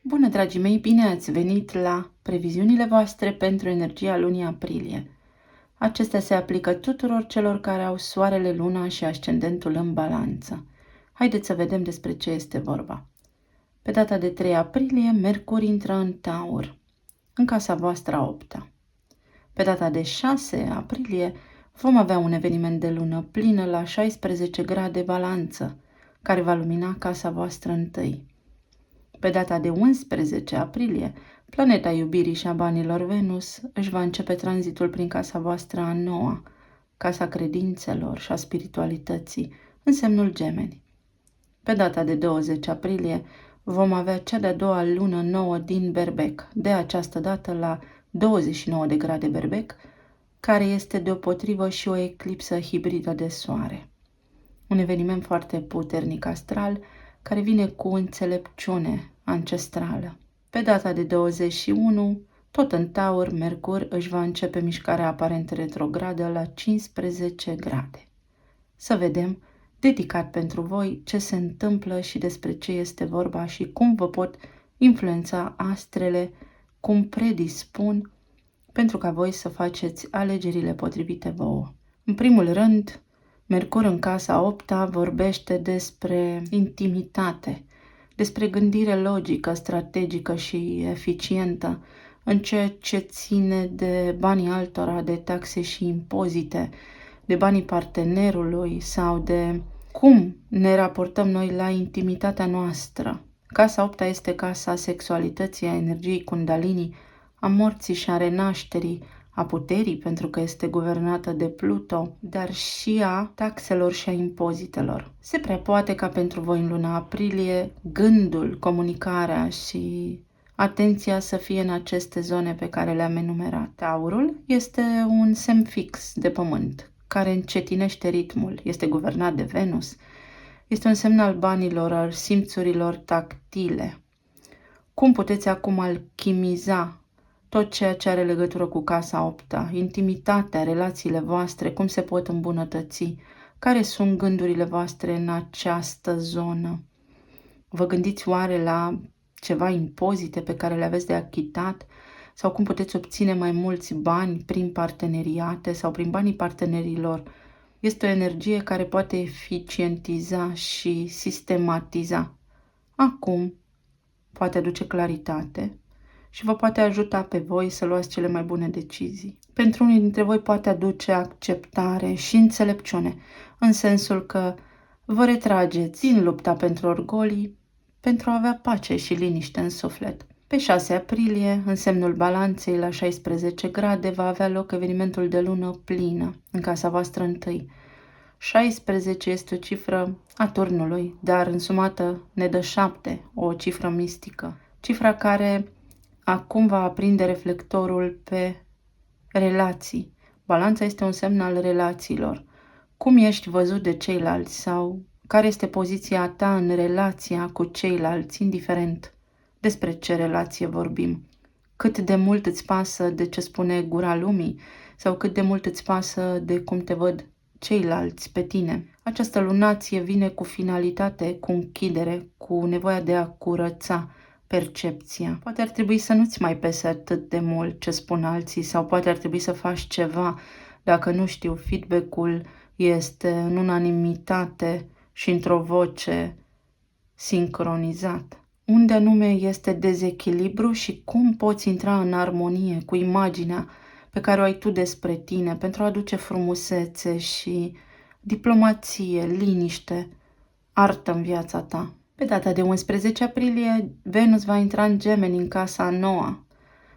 Bună, dragii mei, bine ați venit la previziunile voastre pentru energia lunii aprilie. Acestea se aplică tuturor celor care au soarele, luna și ascendentul în balanță. Haideți să vedem despre ce este vorba. Pe data de 3 aprilie, Mercur intră în Taur, în casa voastră a 8-a. Pe data de 6 aprilie vom avea un eveniment de lună plină la 16 grade balanță, care va lumina casa voastră întâi. Pe data de 11 aprilie, planeta iubirii și a banilor Venus își va începe tranzitul prin casa voastră a 9-a, casa credințelor și a spiritualității, în semnul Gemeni. Pe data de 20 aprilie vom avea cea de-a doua lună nouă din Berbec, de această dată la 29 de grade Berbec, care este deopotrivă și o eclipsă hibridă de soare. Un eveniment foarte puternic astral, care vine cu înțelepciune ancestrală. Pe data de 21, tot în Taur, Mercur își va începe mișcarea aparent retrogradă la 15 grade. Să vedem, dedicat pentru voi, ce se întâmplă și despre ce este vorba și cum vă pot influența astrele, cum predispun pentru ca voi să faceți alegerile potrivite vouă. În primul rând, Mercur în casa 8-a vorbește despre intimitate, despre gândire logică, strategică și eficientă în ceea ce ține de banii altora, de taxe și impozite, de banii partenerului sau de cum ne raportăm noi la intimitatea noastră. Casa 8-a este casa sexualității, a energiei Kundalini, a morții și a renașterii, a puterii, pentru că este guvernată de Pluto, dar și a taxelor și a impozitelor. Se prea poate ca pentru voi în luna aprilie gândul, comunicarea și atenția să fie în aceste zone pe care le-am enumerat. Taurul este un semn fix de pământ, care încetinește ritmul, este guvernat de Venus, este un semn al banilor, al simțurilor tactile. Cum puteți acum alchimiza tot ceea ce are legătură cu casa 8-a, intimitatea, relațiile voastre, cum se pot îmbunătăți, care sunt gândurile voastre în această zonă? Vă gândiți oare la ceva impozite pe care le aveți de achitat sau cum puteți obține mai mulți bani prin parteneriate sau prin banii partenerilor? Este o energie care poate eficientiza și sistematiza. Acum poate aduce claritate și vă poate ajuta pe voi să luați cele mai bune decizii. Pentru unii dintre voi poate aduce acceptare și înțelepciune, în sensul că vă retrageți din lupta pentru orgolii, pentru a avea pace și liniște în suflet. Pe 6 aprilie, în semnul balanței, la 16 grade, va avea loc evenimentul de lună plină, în casa voastră întâi. 16 este o cifră a turnului, dar însumată ne dă 7, o cifră mistică. Cifra care acum va aprinde reflectorul pe relații. Balanța este un semn al relațiilor. Cum ești văzut de ceilalți sau care este poziția ta în relația cu ceilalți, indiferent despre ce relație vorbim. Cât de mult îți pasă de ce spune gura lumii sau cât de mult îți pasă de cum te văd ceilalți pe tine. Această lunație vine cu finalitate, cu închidere, cu nevoia de a curăța percepția. Poate ar trebui să nu-ți mai pese atât de mult ce spun alții sau poate ar trebui să faci ceva, dacă nu știu, feedback-ul este în unanimitate și într-o voce sincronizată. Unde anume este dezechilibru și cum poți intra în armonie cu imaginea pe care o ai tu despre tine pentru a aduce frumusețe și diplomație, liniște, artă în viața ta. Pe data de 11 aprilie, Venus va intra în Gemeni, în casa a 9-a.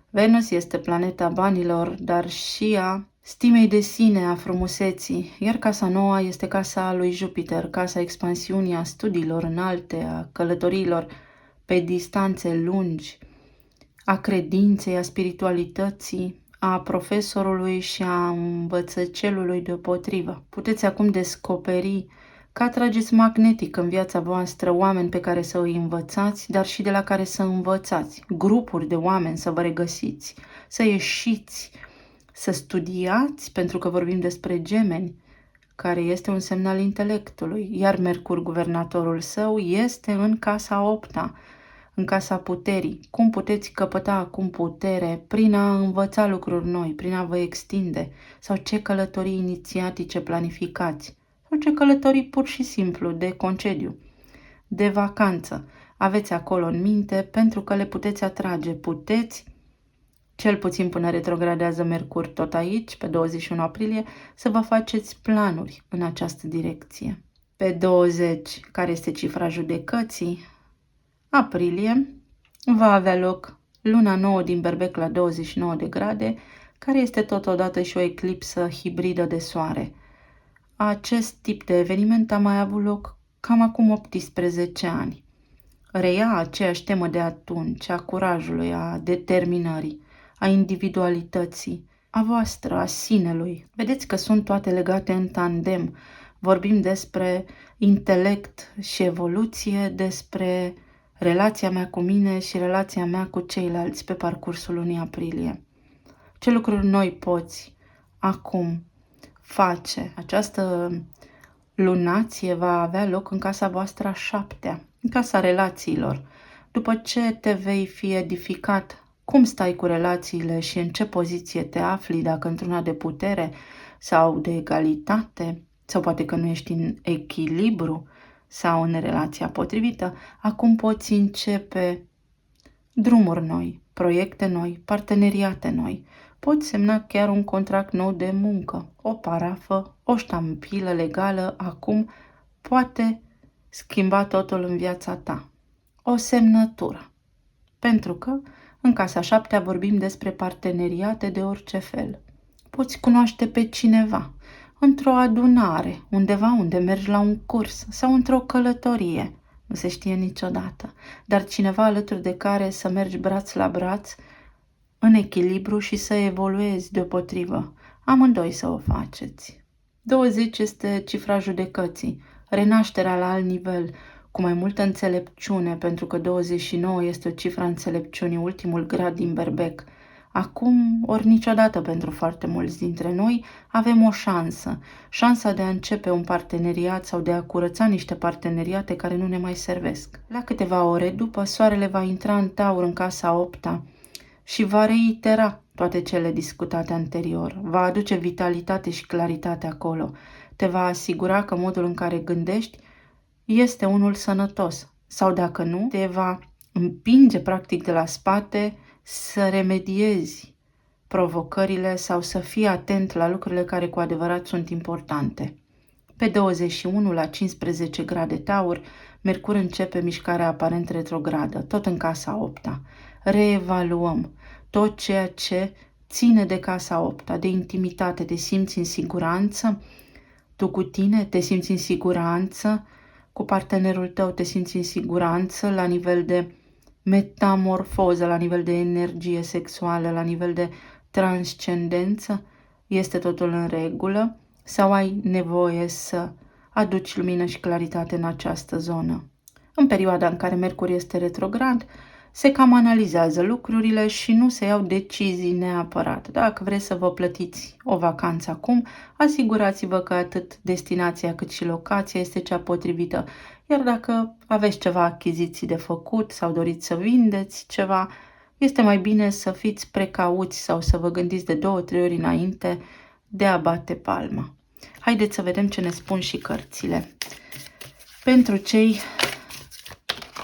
Venus este planeta banilor, dar și a stimei de sine, a frumuseții, iar casa 9 este casa lui Jupiter, casa expansiunii, a studiilor înalte, a călătoriilor pe distanțe lungi, a credinței, a spiritualității, a profesorului și a învățăcelului deopotrivă. Puteți acum descoperi că atrageți magnetic în viața voastră oameni pe care să îi învățați, dar și de la care să învățați, grupuri de oameni să vă regăsiți, să ieșiți, să studiați, pentru că vorbim despre Gemeni, care este un semn al intelectului, iar Mercur, guvernatorul său, este în casa 8-a, în casa puterii. Cum puteți căpăta acum putere? Prin a învăța lucruri noi, prin a vă extinde, sau ce călătorii inițiatice planificați, sau ce călătorii pur și simplu de concediu, de vacanță aveți acolo în minte, pentru că le puteți atrage. Puteți, cel puțin până retrogradează Mercur tot aici, pe 21 aprilie, să vă faceți planuri în această direcție. Pe 20, care este cifra judecății, aprilie, va avea loc luna nouă din Berbec la 29 de grade, care este totodată și o eclipsă hibridă de soare. Acest tip de eveniment a mai avut loc cam acum 18 ani. Reia aceeași temă de atunci, a curajului, a determinării, a individualității, a voastră, a sinelui. Vedeți că sunt toate legate în tandem. Vorbim despre intelect și evoluție, despre relația mea cu mine și relația mea cu ceilalți pe parcursul lunii aprilie. Ce lucruri noi poți acum face? Această lunație va avea loc în casa voastră a 7-a, în casa relațiilor. După ce te vei fi edificat, cum stai cu relațiile și în ce poziție te afli, dacă într-una de putere sau de egalitate, sau poate că nu ești în echilibru sau în relația potrivită, acum poți începe drumuri noi, proiecte noi, parteneriate noi. Poți semna chiar un contract nou de muncă, o parafă, o ștampilă legală, acum poate schimba totul în viața ta. O semnătură. Pentru că în casa 7-a vorbim despre parteneriate de orice fel. Poți cunoaște pe cineva într-o adunare, undeva unde mergi la un curs sau într-o călătorie. Nu se știe niciodată, dar cineva alături de care să mergi braț la braț în echilibru și să evoluezi deopotrivă. Amândoi să o faceți. 20 este cifra judecății, renașterea la alt nivel, cu mai multă înțelepciune, pentru că 29 este o cifra înțelepciunii, ultimul grad din Berbec. Acum, ori niciodată pentru foarte mulți dintre noi, avem o șansă. Șansa de a începe un parteneriat sau de a curăța niște parteneriate care nu ne mai servesc. La câteva ore după, soarele va intra în Taur în casa 8-a și va reitera toate cele discutate anterior. Va aduce vitalitate și claritate acolo. Te va asigura că modul în care gândești este unul sănătos. Sau dacă nu, te va împinge practic de la spate să remediezi provocările sau să fii atent la lucrurile care cu adevărat sunt importante. Pe 21 la 15 grade Taur, Mercur începe mișcarea aparent retrogradă, tot în casa 8-a. Reevaluăm tot ceea ce ține de casa 8-a, de intimitate, te simți în siguranță, tu cu tine te simți în siguranță, cu partenerul tău te simți în siguranță la nivel de metamorfoză, la nivel de energie sexuală, la nivel de transcendență, este totul în regulă sau ai nevoie să aduci lumină și claritate în această zonă? În perioada în care Mercur este retrograd, se cam analizează lucrurile și nu se iau decizii neapărat. Dacă vreți să vă plătiți o vacanță acum, asigurați-vă că atât destinația cât și locația este cea potrivită. Iar dacă aveți ceva achiziții de făcut sau doriți să vindeți ceva, este mai bine să fiți precauți sau să vă gândiți de 2-3 ori înainte de a bate palma. Haideți să vedem ce ne spun și cărțile. Pentru cei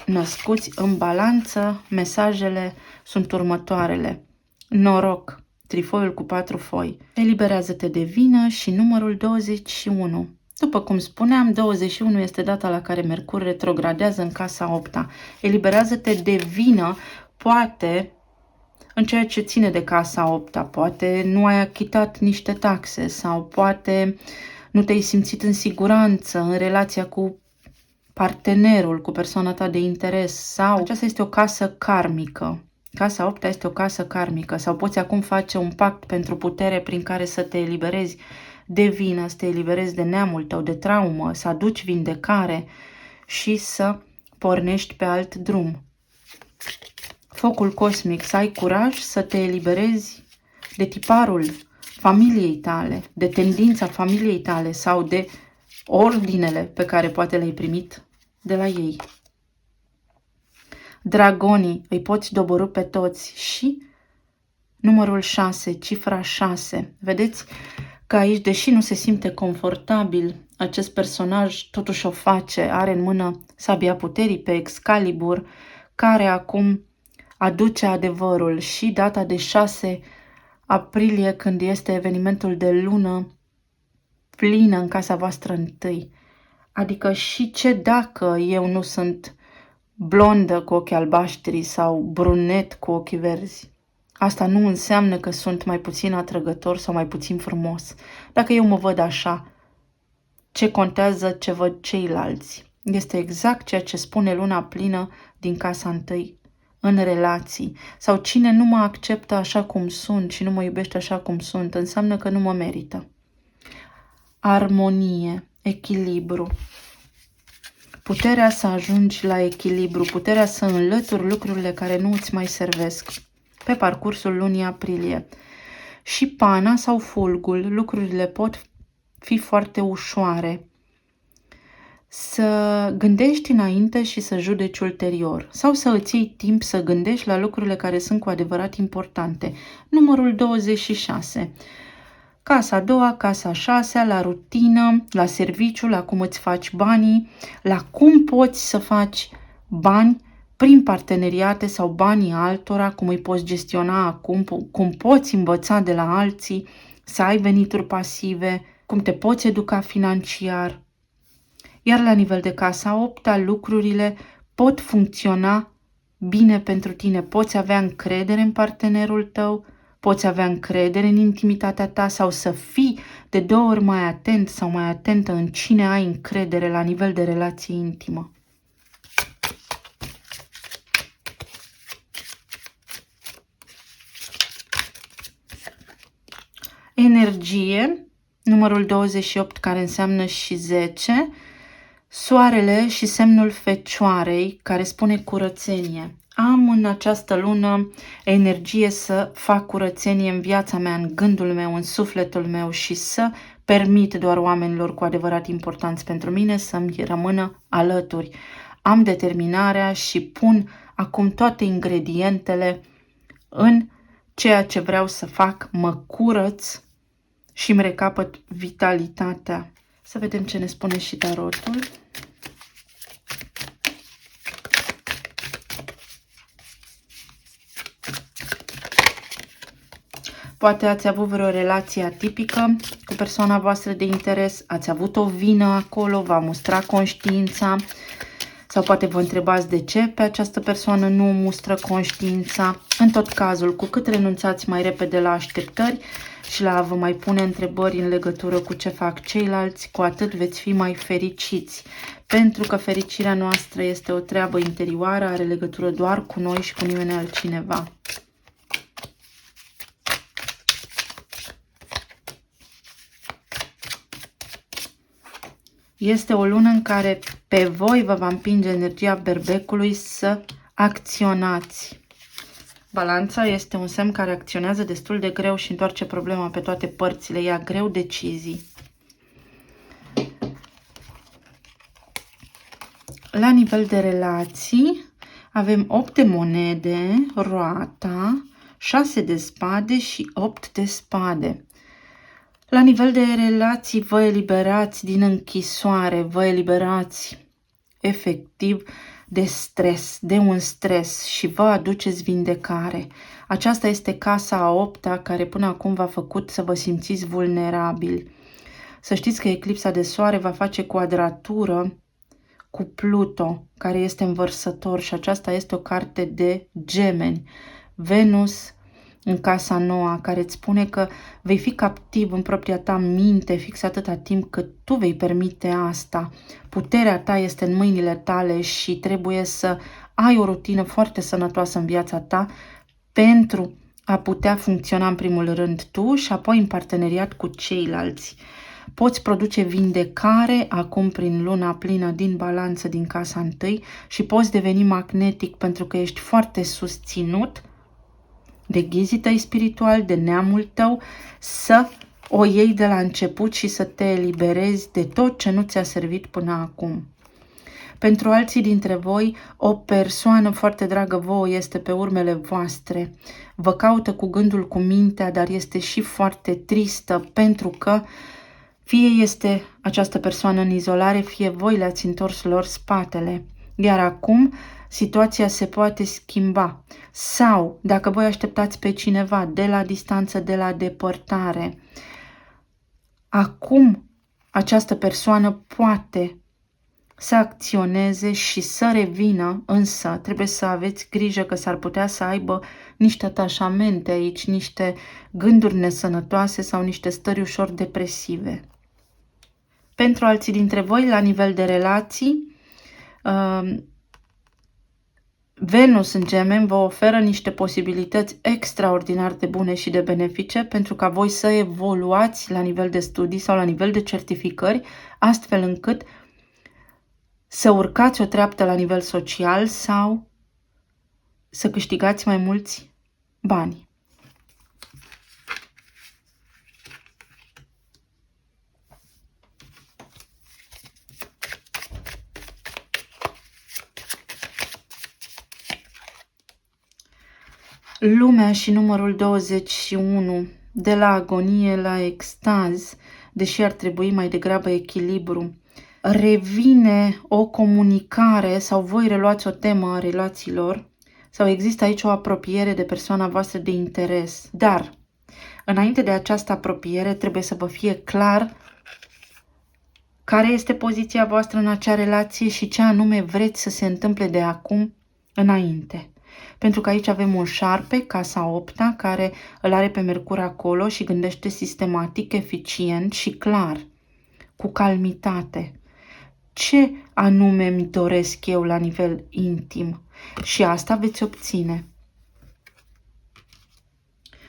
născuți în Balanță, mesajele sunt următoarele. Noroc, trifoiul cu 4 foi. Eliberează-te de vină și numărul 21. După cum spuneam, 21 este data la care Mercur retrogradează în casa 8-a. Eliberează-te de vină, poate în ceea ce ține de casa 8-a, poate nu ai achitat niște taxe sau poate nu te-ai simțit în siguranță în relația cu partenerul, cu persoana ta de interes sau aceasta este o casă karmică. Casa 8-a este o casă karmică sau poți acum face un pact pentru putere prin care să te eliberezi de vină, să te eliberezi de neamul tău, de traumă, să aduci vindecare și să pornești pe alt drum. Focul cosmic, să ai curaj să te eliberezi de tiparul familiei tale, de tendința familiei tale sau de ordinele pe care poate le-ai primit de la ei. Dragonii, îi poți doborî pe toți. Și numărul 6, cifra 6. Vedeți că aici, deși nu se simte confortabil, acest personaj totuși o face, are în mână sabia puterii pe Excalibur, care acum aduce adevărul. Și data de 6 aprilie, când este evenimentul de lună plină în casa voastră întâi. Adică și ce dacă eu nu sunt blondă cu ochi albaștri sau brunet cu ochi verzi? Asta nu înseamnă că sunt mai puțin atrăgător sau mai puțin frumos. Dacă eu mă văd așa, ce contează ce văd ceilalți? Este exact ceea ce spune luna plină din casa întâi în relații. Sau cine nu mă acceptă așa cum sunt și nu mă iubește așa cum sunt, înseamnă că nu mă merită. Armonie, echilibru. Puterea să ajungi la echilibru, puterea să înlături lucrurile care nu îți mai servesc pe parcursul lunii aprilie. Și pana sau fulgul, lucrurile pot fi foarte ușoare. Să gândești înainte și să judeci ulterior. Sau să îți iei timp să gândești la lucrurile care sunt cu adevărat importante. Numărul 26. Casa a doua, casa a șasea, la rutină, la serviciu, la cum îți faci banii, la cum poți să faci bani prin parteneriate sau banii altora, cum îi poți gestiona acum, cum poți învăța de la alții, să ai venituri pasive, cum te poți educa financiar. Iar la nivel de casa 8-a, lucrurile pot funcționa bine pentru tine. Poți avea încredere în partenerul tău, poți avea încredere în intimitatea ta sau să fii de 2 ori mai atent sau mai atentă în cine ai încredere la nivel de relație intimă. Energie, numărul 28, care înseamnă și 10, Soarele și semnul Fecioarei, care spune curățenie. Am în această lună energie să fac curățenie în viața mea, în gândul meu, în sufletul meu și să permit doar oamenilor cu adevărat importanți pentru mine să-mi rămână alături. Am determinarea și pun acum toate ingredientele în ceea ce vreau să fac, mă curăț și îmi recapăt vitalitatea. Să vedem ce ne spune și tarotul. Poate ați avut vreo relație atipică cu persoana voastră de interes, ați avut o vină acolo, v-a mustrat conștiința sau poate vă întrebați de ce pe această persoană nu mustră conștiința. În tot cazul, cu cât renunțați mai repede la așteptări și la a vă mai pune întrebări în legătură cu ce fac ceilalți, cu atât veți fi mai fericiți. Pentru că fericirea noastră este o treabă interioară, are legătură doar cu noi și cu nimeni altcineva. Este o lună în care pe voi vă va împinge energia berbecului să acționați. Balanța este un semn care acționează destul de greu și întoarce problema pe toate părțile. Ia greu decizii. La nivel de relații avem 8 de monede, roata, 6 de spade și 8 de spade. La nivel de relații vă eliberați din închisoare, vă eliberați efectiv de stres, de un stres și vă aduceți vindecare. Aceasta este casa a 8-a care până acum v-a făcut să vă simțiți vulnerabili. Să știți că eclipsa de soare va face quadratură cu Pluto, care este învărsător și aceasta este o carte de Gemeni. Venus în casa noua, care îți spune că vei fi captiv în propria ta minte fix atâta timp cât tu vei permite asta. Puterea ta este în mâinile tale și trebuie să ai o rutină foarte sănătoasă în viața ta pentru a putea funcționa în primul rând tu și apoi în parteneriat cu ceilalți. Poți produce vindecare acum prin luna plină din balanță din casa întâi și poți deveni magnetic pentru că ești foarte susținut de ghizii tăi spirituali, de neamul tău, să o iei de la început și să te eliberezi de tot ce nu ți-a servit până acum. Pentru alții dintre voi, o persoană foarte dragă vouă este pe urmele voastre. Vă caută cu gândul, cu mintea, dar este și foarte tristă pentru că fie este această persoană în izolare, fie voi le-ați întors lor spatele. Iar acum situația se poate schimba. Sau, dacă voi așteptați pe cineva de la distanță, de la depărtare, acum această persoană poate să acționeze și să revină, însă trebuie să aveți grijă că s-ar putea să aibă niște atașamente aici, niște gânduri nesănătoase sau niște stări ușor depresive. Pentru alții dintre voi, la nivel de relații, Venus în Gemeni vă oferă niște posibilități extraordinar de bune și de benefice pentru ca voi să evoluați la nivel de studii sau la nivel de certificări, astfel încât să urcați o treaptă la nivel social sau să câștigați mai mulți bani. Lumea și numărul 21, de la agonie la extaz, deși ar trebui mai degrabă echilibru. Revine o comunicare sau voi reluați o temă a relațiilor sau există aici o apropiere de persoana voastră de interes. Dar, înainte de această apropiere, trebuie să vă fie clar care este poziția voastră în acea relație și ce anume vreți să se întâmple de acum înainte. Pentru că aici avem un șarpe, casa 8-a, care îl are pe Mercur acolo și gândește sistematic, eficient și clar, cu calmitate. Ce anume îmi doresc eu la nivel intim? Și asta veți obține.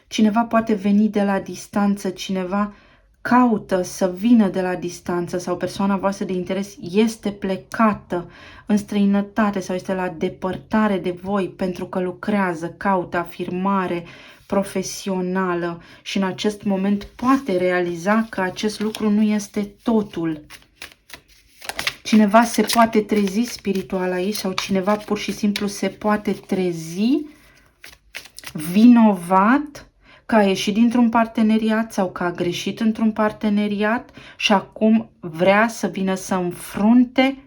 Cineva poate veni de la distanță, cineva caută să vină de la distanță sau persoana voastră de interes este plecată în străinătate sau este la depărtare de voi pentru că lucrează, caută afirmare profesională și în acest moment poate realiza că acest lucru nu este totul. Cineva se poate trezi spiritual aici sau cineva pur și simplu se poate trezi vinovat că a ieșit dintr-un parteneriat sau că a greșit într-un parteneriat și acum vrea să vină să înfrunte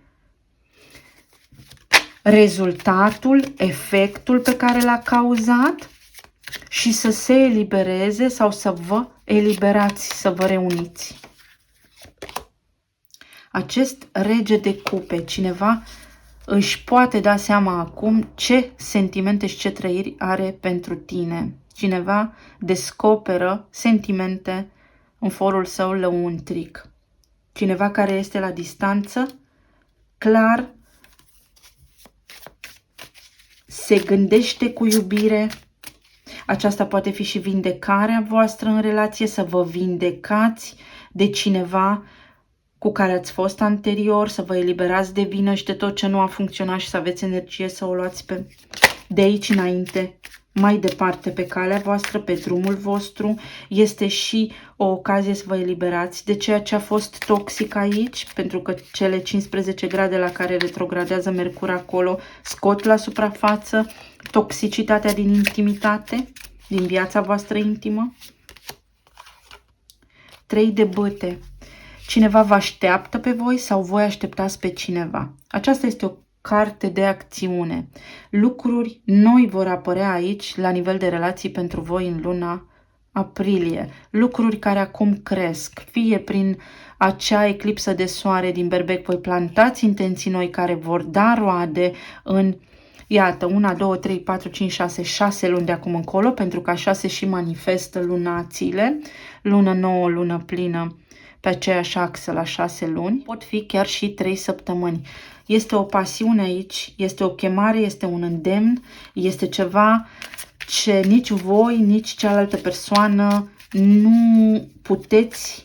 rezultatul, efectul pe care l-a cauzat și să se elibereze sau să vă eliberați, să vă reuniți. Acest rege de cupe, cineva își poate da seama acum ce sentimente și ce trăiri are pentru tine. Cineva descoperă sentimente în forul său lăuntric. Cineva care este la distanță, clar, se gândește cu iubire. Aceasta poate fi și vindecarea voastră în relație, să vă vindecați de cineva cu care ați fost anterior, să vă eliberați de vină și de tot ce nu a funcționat și să aveți energie să o luați de aici înainte, mai departe pe calea voastră, pe drumul vostru. Este și o ocazie să vă eliberați de ceea ce a fost toxic aici, pentru că cele 15 grade la care retrogradează Mercur acolo scot la suprafață toxicitatea din intimitate, din viața voastră intimă. 3 de bâte. Cineva vă așteaptă pe voi sau voi așteptați pe cineva. Aceasta este o carte de acțiune. Lucruri noi vor apărea aici la nivel de relații pentru voi în luna aprilie. Lucruri care acum cresc, fie prin acea eclipsă de soare din Berbec, voi plantați intenții noi care vor da roade în, iată, 1, 2, 3, 4, 5, 6, 6 luni de acum încolo, pentru că așa se și manifestă lunațiile, lună nouă, lună plină, pe aceeași axă la 6 luni, pot fi chiar și 3 săptămâni. Este o pasiune aici, este o chemare, este un îndemn, este ceva ce nici voi, nici cealaltă persoană nu puteți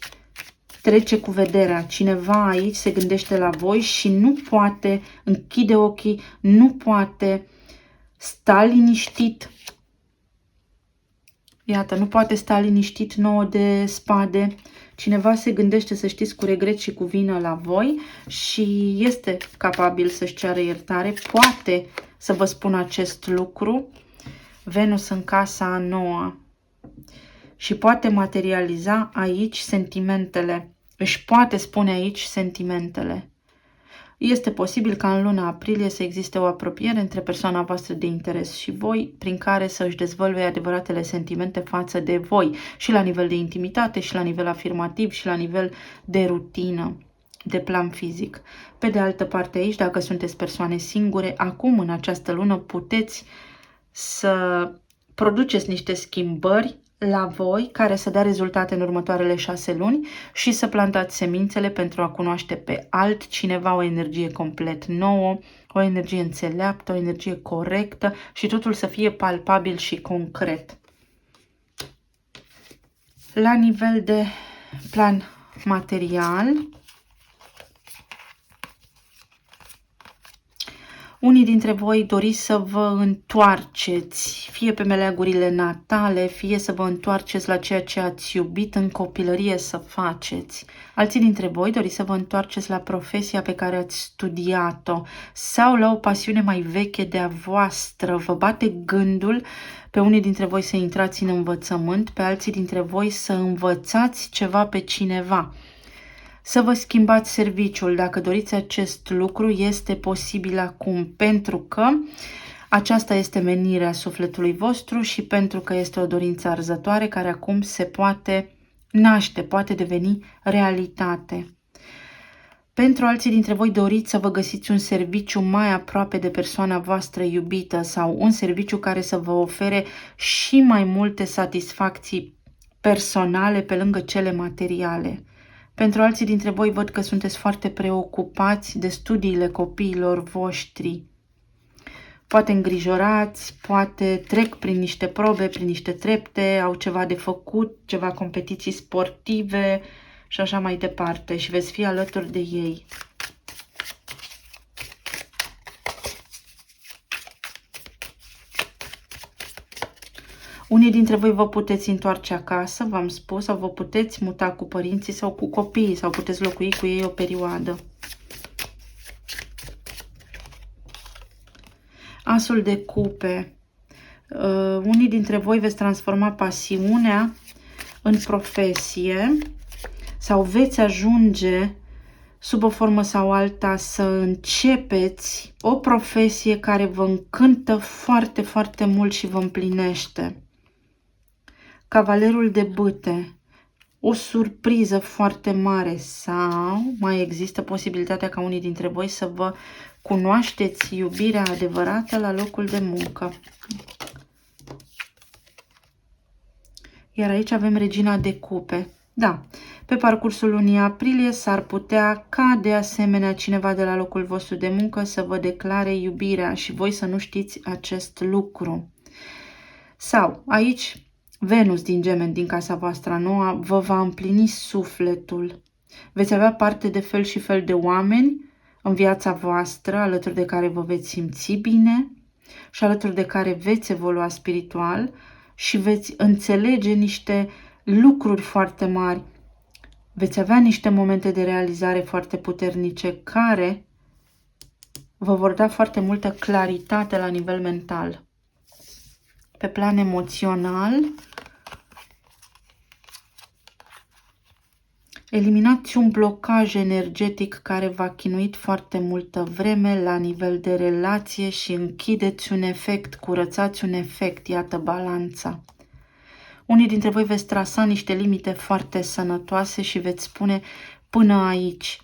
trece cu vederea. Cineva aici se gândește la voi și nu poate închide ochii, nu poate sta liniștit Iată, nu poate sta liniștit 9 de spade. Cineva se gândește, să știți, cu regret și cu vină la voi și este capabil să-și ceară iertare. Poate să vă spun acest lucru. Venus în casa a 9 și poate materializa aici sentimentele. Își poate spune aici sentimentele. Este posibil ca în luna aprilie să existe o apropiere între persoana voastră de interes și voi, prin care să își dezvăluie adevăratele sentimente față de voi, și la nivel de intimitate, și la nivel afirmativ, și la nivel de rutină, de plan fizic. Pe de altă parte aici, dacă sunteți persoane singure, acum în această lună puteți să produceți niște schimbări la voi, care să dea rezultate în următoarele 6 luni și să plantați semințele pentru a cunoaște pe altcineva, o energie complet nouă, o energie înțeleaptă, o energie corectă și totul să fie palpabil și concret. La nivel de plan material, unii dintre voi doriți să vă întoarceți, fie pe meleagurile natale, fie să vă întoarceți la ceea ce ați iubit în copilărie să faceți. Alții dintre voi doriți să vă întoarceți la profesia pe care ați studiat-o sau la o pasiune mai veche de-a voastră. Vă bate gândul pe unii dintre voi să intrați în învățământ, pe alții dintre voi să învățați ceva pe cineva. Să vă schimbați serviciul, dacă doriți acest lucru, este posibil acum, pentru că aceasta este menirea sufletului vostru și pentru că este o dorință arzătoare care acum se poate naște, poate deveni realitate. Pentru alții dintre voi doriți să vă găsiți un serviciu mai aproape de persoana voastră iubită sau un serviciu care să vă ofere și mai multe satisfacții personale pe lângă cele materiale. Pentru alții dintre voi văd că sunteți foarte preocupați de studiile copiilor voștri. Poate îngrijorați, poate trec prin niște probe, prin niște trepte, au ceva de făcut, ceva competiții sportive și așa mai departe și veți fi alături de ei. Unii dintre voi vă puteți întoarce acasă, v-am spus, sau vă puteți muta cu părinții sau cu copiii, sau puteți locui cu ei o perioadă. Asul de cupe. Unii dintre voi veți transforma pasiunea în profesie sau veți ajunge sub o formă sau alta să începeți o profesie care vă încântă foarte, foarte mult și vă împlinește. Cavalerul de bâte, o surpriză foarte mare sau mai există posibilitatea ca unii dintre voi să vă cunoașteți iubirea adevărată la locul de muncă. Iar aici avem regina de cupe. Da, pe parcursul lunii aprilie s-ar putea ca de asemenea cineva de la locul vostru de muncă să vă declare iubirea și voi să nu știți acest lucru. Sau aici Venus din Gemeni, din casa voastră nouă, vă va împlini sufletul. Veți avea parte de fel și fel de oameni în viața voastră, alături de care vă veți simți bine și alături de care veți evolua spiritual și veți înțelege niște lucruri foarte mari. Veți avea niște momente de realizare foarte puternice care vă vor da foarte multă claritate la nivel mental. Pe plan emoțional, eliminați un blocaj energetic care v-a chinuit foarte multă vreme la nivel de relație și închideți un efect, curățați un efect, iată balanța. Unii dintre voi veți trasa niște limite foarte sănătoase și veți spune până aici.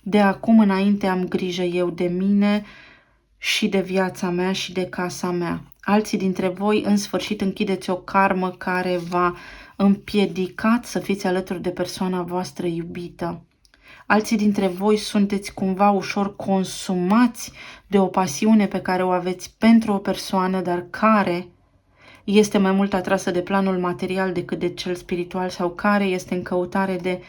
De acum înainte am grijă eu de mine și de viața mea și de casa mea. Alții dintre voi în sfârșit închideți o karmă care v-a împiedicat să fiți alături de persoana voastră iubită. Alții dintre voi sunteți cumva ușor consumați de o pasiune pe care o aveți pentru o persoană, dar care este mai mult atrasă de planul material decât de cel spiritual sau care este în căutare de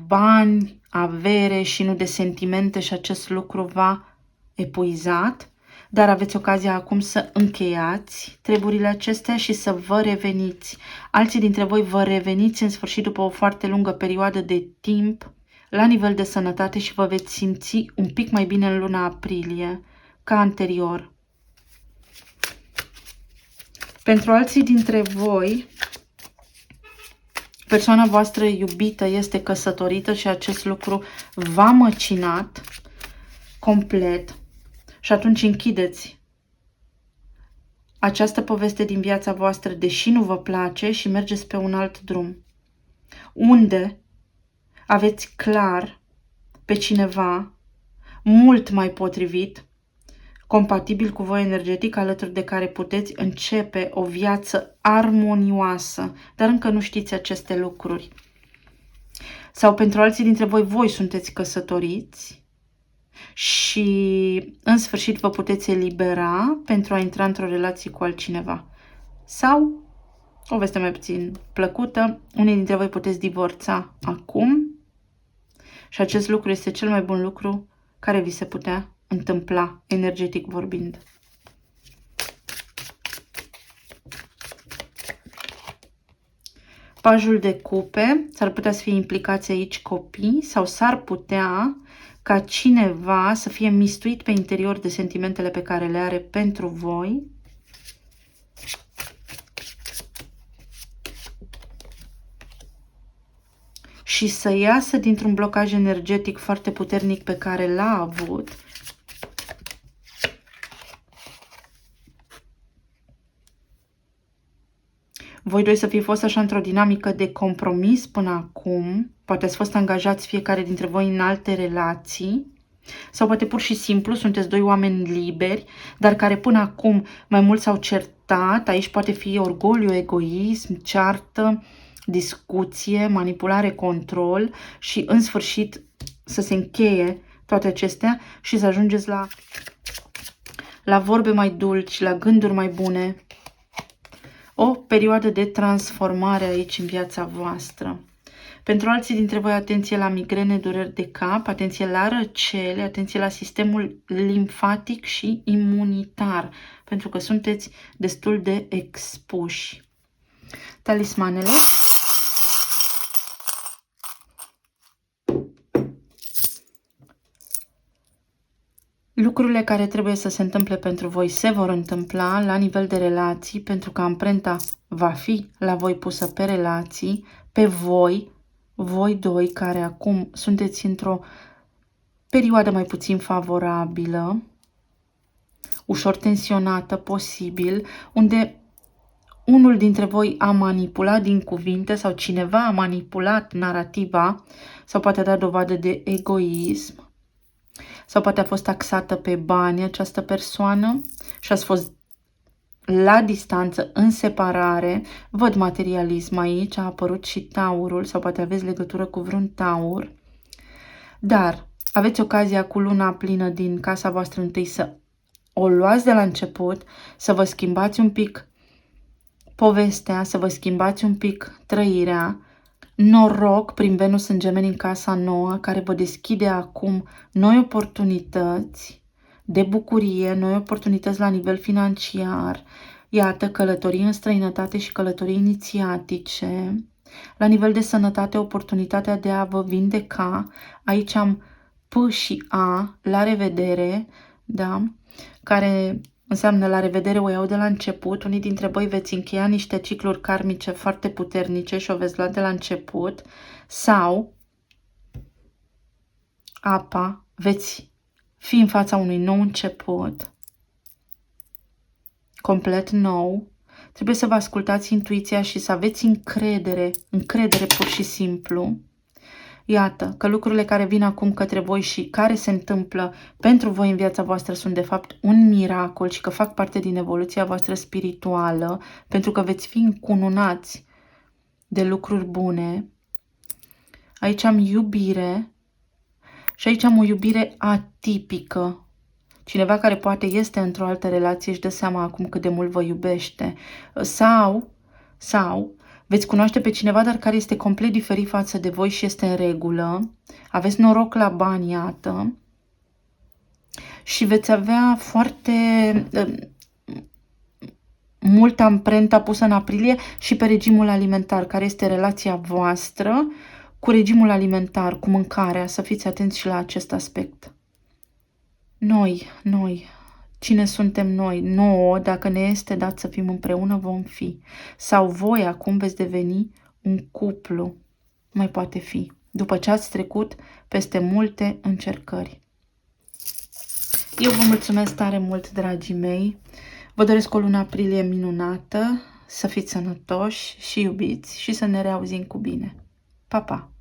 bani, avere și nu de sentimente și acest lucru v-a epuizat. dar aveți ocazia acum să încheiați treburile acestea și să vă reveniți. Alții dintre voi vă reveniți în sfârșit după o foarte lungă perioadă de timp la nivel de sănătate și vă veți simți un pic mai bine în luna aprilie ca anterior. Pentru alții dintre voi, persoana voastră iubită este căsătorită și acest lucru v-a măcinat complet și atunci închideți această poveste din viața voastră, deși nu vă place, și mergeți pe un alt drum, unde aveți clar pe cineva mult mai potrivit, compatibil cu voi energetic, alături de care puteți începe o viață armonioasă, dar încă nu știți aceste lucruri. Sau pentru alții dintre voi, voi sunteți căsătoriți și în sfârșit vă puteți elibera pentru a intra într-o relație cu altcineva. Sau, o veste mai puțin plăcută, unii dintre voi puteți divorța acum și acest lucru este cel mai bun lucru care vi se putea întâmpla, energetic vorbind. Pajul de cupe, s-ar putea să fie implicați aici copii sau s-ar putea ca cineva să fie mistuit pe interior de sentimentele pe care le are pentru voi. Și să iasă dintr-un blocaj energetic foarte puternic pe care l-a avut. Voi doi să fi fost așa într-o dinamică de compromis până acum. Poate ați fost angajați fiecare dintre voi în alte relații. Sau poate pur și simplu sunteți doi oameni liberi, dar care până acum mai mult s-au certat. Aici poate fi orgoliu, egoism, ceartă, discuție, manipulare, control și în sfârșit să se încheie toate acestea și să ajungeți la vorbe mai dulci, la gânduri mai bune. O perioadă de transformare aici în viața voastră. Pentru alții dintre voi, atenție la migrene, dureri de cap, atenție la răcele, atenție la sistemul limfatic și imunitar, pentru că sunteți destul de expuși. Talismanele. Lucrurile care trebuie să se întâmple pentru voi se vor întâmpla la nivel de relații, pentru că amprenta va fi la voi pusă pe relații, pe voi doi care acum sunteți într-o perioadă mai puțin favorabilă, ușor tensionată posibil, unde unul dintre voi a manipulat din cuvinte sau cineva a manipulat narativa sau poate a dat dovadă de egoism sau poate a fost taxată pe bani această persoană și ați fost la distanță, în separare. Văd materialism aici, a apărut și taurul sau poate aveți legătură cu vreun taur. Dar aveți ocazia cu luna plină din casa voastră întâi să o luați de la început, să vă schimbați un pic povestea, să vă schimbați un pic trăirea. Noroc prin Venus în Gemeni în casa nouă, care vă deschide acum noi oportunități de bucurie, noi oportunități la nivel financiar. Iată, călătorii în străinătate și călătorii inițiatice. La nivel de sănătate, oportunitatea de a vă vindeca. Aici am P și A, la revedere, da? Care înseamnă la revedere, o iau de la început. Unii dintre voi veți încheia niște cicluri karmice foarte puternice și o veți lua de la început. Sau apa, veți fi în fața unui nou început, complet nou. Trebuie să vă ascultați intuiția și să aveți încredere pur și simplu. Iată că lucrurile care vin acum către voi și care se întâmplă pentru voi în viața voastră sunt de fapt un miracol și că fac parte din evoluția voastră spirituală, pentru că veți fi încununați de lucruri bune. Aici am iubire și aici am o iubire atipică. Cineva care poate este într-o altă relație își dă seama acum cât de mult vă iubește. Sau veți cunoaște pe cineva, dar care este complet diferit față de voi și este în regulă. Aveți noroc la bani, iată. și veți avea foarte multă amprenta pusă în aprilie și pe regimul alimentar, care este relația voastră cu regimul alimentar, cu mâncarea. Să fiți atenți și la acest aspect. Noi, cine suntem noi? Nouă, dacă ne este dat să fim împreună, vom fi. Sau voi acum veți deveni un cuplu. Mai poate fi. După ce ați trecut peste multe încercări. Eu vă mulțumesc tare mult, dragii mei. Vă doresc o lună aprilie minunată, să fiți sănătoși și iubiți și să ne reauzim cu bine. Pa, pa!